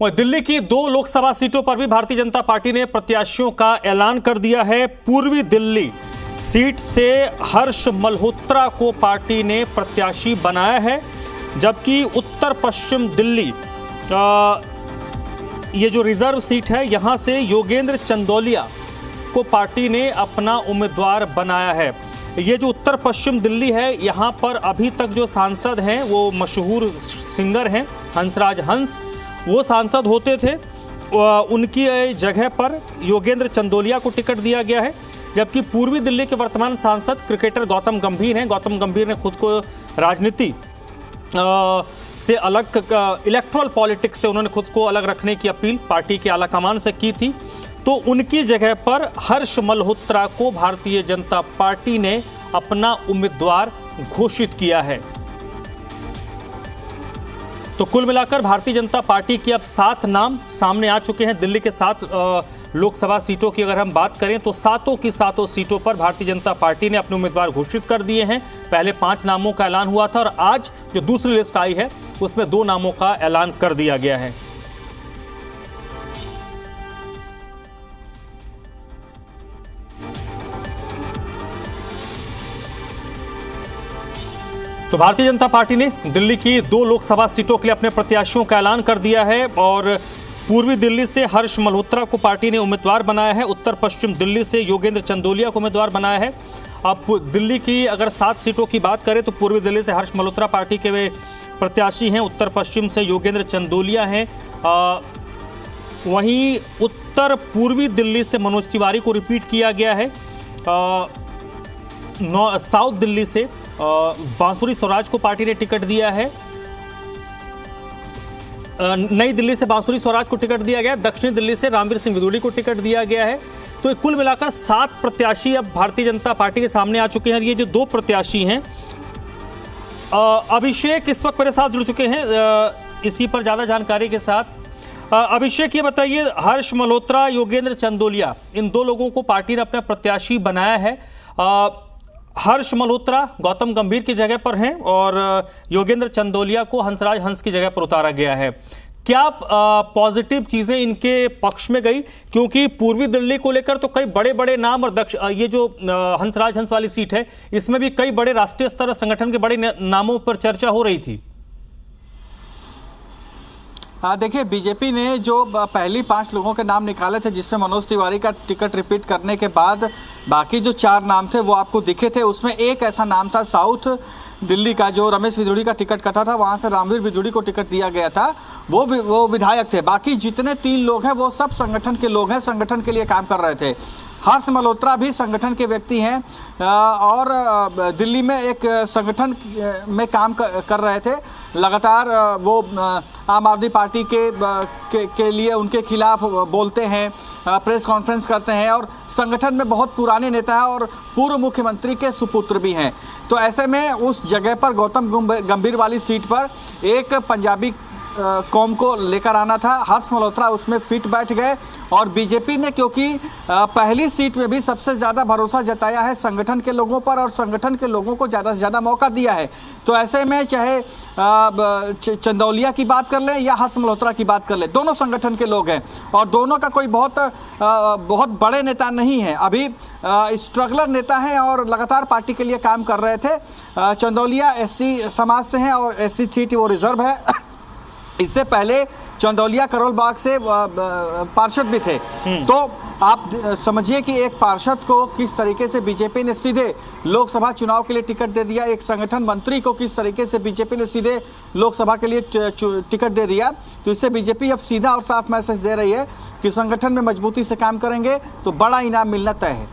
वहीं दिल्ली की 2 लोकसभा सीटों पर भी भारतीय जनता पार्टी ने प्रत्याशियों का ऐलान कर दिया है। पूर्वी दिल्ली सीट से हर्ष मल्होत्रा को पार्टी ने प्रत्याशी बनाया है, जबकि उत्तर पश्चिम दिल्ली ये जो रिजर्व सीट है, यहां से योगेंद्र चंदौलिया को पार्टी ने अपना उम्मीदवार बनाया है। ये जो उत्तर पश्चिम दिल्ली है, यहाँ पर अभी तक जो सांसद हैं वो मशहूर सिंगर हैं हंसराज हंस, वो सांसद होते थे। उनकी जगह पर योगेंद्र चंदौलिया को टिकट दिया गया है, जबकि पूर्वी दिल्ली के वर्तमान सांसद क्रिकेटर गौतम गंभीर हैं। गौतम गंभीर ने खुद को राजनीति से अलग, इलेक्ट्रल पॉलिटिक्स से उन्होंने खुद को अलग रखने की अपील पार्टी के आलाकमान से की थी, तो उनकी जगह पर हर्ष मल्होत्रा को भारतीय जनता पार्टी ने अपना उम्मीदवार घोषित किया है। तो कुल मिलाकर भारतीय जनता पार्टी के अब 7 नाम सामने आ चुके हैं। दिल्ली के 7 लोकसभा सीटों की अगर हम बात करें तो 7 की 7 सीटों पर भारतीय जनता पार्टी ने अपने उम्मीदवार घोषित कर दिए हैं। पहले 5 नामों का ऐलान हुआ था और आज जो दूसरी लिस्ट आई है उसमें 2 नामों का ऐलान कर दिया गया है। तो भारतीय जनता पार्टी ने दिल्ली की 2 लोकसभा सीटों के लिए अपने प्रत्याशियों का ऐलान कर दिया है और पूर्वी दिल्ली से हर्ष मल्होत्रा को पार्टी ने उम्मीदवार बनाया है। उत्तर पश्चिम दिल्ली से योगेंद्र चंदौलिया को उम्मीदवार बनाया है। अब दिल्ली की अगर 7 सीटों की बात करें तो पूर्वी दिल्ली से हर्ष मल्होत्रा पार्टी के वे प्रत्याशी हैं, उत्तर पश्चिम से योगेंद्र चंदौलिया हैं। वहीं उत्तर पूर्वी दिल्ली से मनोज तिवारी को रिपीट किया गया है। साउथ दिल्ली से बांसुरी स्वराज को पार्टी ने टिकट दिया है। नई दिल्ली से बांसुरी स्वराज को टिकट दिया गया। दक्षिणी दिल्ली से रामवीर सिंह विदुड़ी को टिकट दिया गया है। तो कुल मिलाकर 7 प्रत्याशी अब भारतीय जनता पार्टी के सामने आ चुके हैं। ये जो 2 प्रत्याशी हैं, अभिषेक इस वक्त मेरे साथ जुड़ चुके हैं इसी पर ज़्यादा जानकारी के साथ। अभिषेक, ये बताइए, हर्ष मल्होत्रा, योगेंद्र चंदौलिया, इन 2 लोगों को पार्टी ने अपना प्रत्याशी बनाया है। हर्ष मल्होत्रा गौतम गंभीर की जगह पर हैं और योगेंद्र चंदौलिया को हंसराज हंस की जगह पर उतारा गया है। क्या पॉजिटिव चीजें इनके पक्ष में गई? क्योंकि पूर्वी दिल्ली को लेकर तो कई बड़े बड़े नाम और ये जो हंसराज हंस वाली सीट है, इसमें भी कई बड़े राष्ट्रीय स्तर संगठन के बड़े नामों पर चर्चा हो रही थी। देखिए, बीजेपी ने जो पहली 5 लोगों के नाम निकाले थे, जिसमें मनोज तिवारी का टिकट रिपीट करने के बाद बाकी जो 4 नाम थे वो आपको दिखे थे। उसमें एक ऐसा नाम था साउथ दिल्ली का, जो रमेश विदुड़ी का टिकट कटा था, वहाँ से रामवीर विदुड़ी को टिकट दिया गया था। वो विधायक थे। बाकी जितने 3 लोग हैं वो सब संगठन के लोग हैं, संगठन के लिए काम कर रहे थे। हर्ष मल्होत्रा भी संगठन के व्यक्ति हैं और दिल्ली में एक संगठन में काम कर रहे थे। लगातार वो आम आदमी पार्टी के लिए उनके खिलाफ बोलते हैं, प्रेस कॉन्फ्रेंस करते हैं और संगठन में बहुत पुराने नेता हैं और पूर्व मुख्यमंत्री के सुपुत्र भी हैं। तो ऐसे में उस जगह पर गौतम गंभीर वाली सीट पर एक पंजाबी कौम को लेकर आना था। हर्ष मल्होत्रा उसमें फिट बैठ गए और बीजेपी ने, क्योंकि पहली सीट में भी सबसे ज़्यादा भरोसा जताया है संगठन के लोगों पर और संगठन के लोगों को ज़्यादा से ज़्यादा मौका दिया है। तो ऐसे में चाहे चंदौलिया की बात कर लें या हर्ष मल्होत्रा की बात कर लें, दोनों संगठन के लोग हैं और दोनों का कोई बहुत बड़े नेता नहीं है, अभी स्ट्रगलर नेता हैं और लगातार पार्टी के लिए काम कर रहे थे। चंदौलिया SC समाज से हैं और SC सीट वो रिजर्व है। इससे पहले चंदौलिया करोल बाग से पार्षद भी थे। तो आप समझिए कि एक पार्षद को किस तरीके से बीजेपी ने सीधे लोकसभा चुनाव के लिए टिकट दे दिया, एक संगठन मंत्री को किस तरीके से बीजेपी ने सीधे लोकसभा के लिए टिकट दे दिया। तो इससे बीजेपी अब सीधा और साफ मैसेज दे रही है कि संगठन में मजबूती से काम करेंगे तो बड़ा इनाम मिलना तय है।